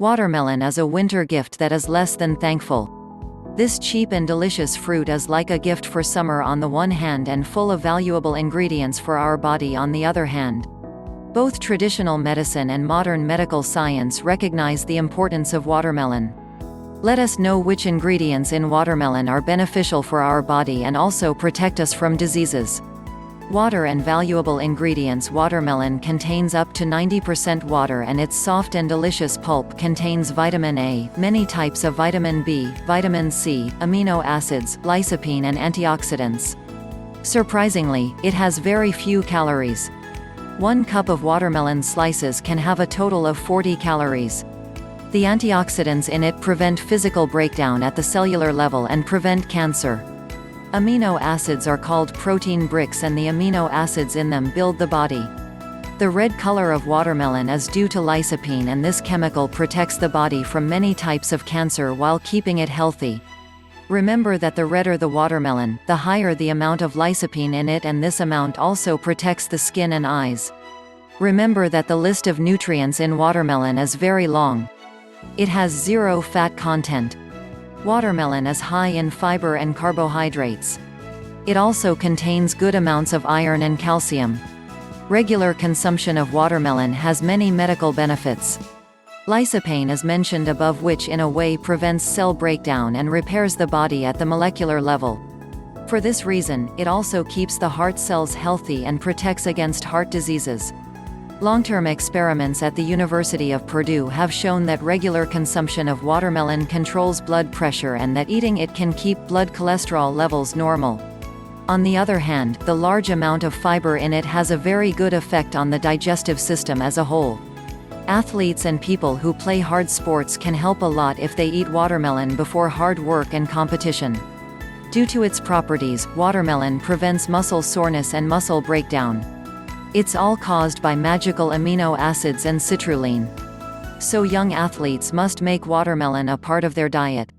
Watermelon is a winter gift that is less than thankful. This cheap and delicious fruit is like a gift for summer on the one hand and full of valuable ingredients for our body on the other hand. Both traditional medicine and modern medical science recognize the importance of watermelon. Let us know which ingredients in watermelon are beneficial for our body and also protect us from diseases. Water and valuable ingredients. Watermelon contains up to 90% water and its soft and delicious pulp contains vitamin A, many types of vitamin B, vitamin C, amino acids, lysopene and antioxidants. Surprisingly, it has very few calories. 1 cup of watermelon slices can have a total of 40 calories. The antioxidants in it prevent physical breakdown at the cellular level and prevent cancer. Amino acids are called protein bricks and the amino acids in them build the body. The red color of watermelon is due to lysopene and this chemical protects the body from many types of cancer while keeping it healthy. Remember that the redder the watermelon, the higher the amount of lysopene in it, and this amount also protects the skin and eyes. Remember that the list of nutrients in watermelon is very long. It has 0 fat content. Watermelon is high in fiber and carbohydrates. It also contains good amounts of iron and calcium. Regular consumption of watermelon has many medical benefits. Lysopene is mentioned above, which in a way prevents cell breakdown and repairs the body at the molecular level. For this reason, it also keeps the heart cells healthy and protects against heart diseases. Long-term experiments at the University of Purdue have shown that regular consumption of watermelon controls blood pressure and that eating it can keep blood cholesterol levels normal. On the other hand, the large amount of fiber in it has a very good effect on the digestive system as a whole. Athletes and people who play hard sports can help a lot if they eat watermelon before hard work and competition. Due to its properties, watermelon prevents muscle soreness and muscle breakdown. It's all caused by magical amino acids and citrulline. So young athletes must make watermelon a part of their diet.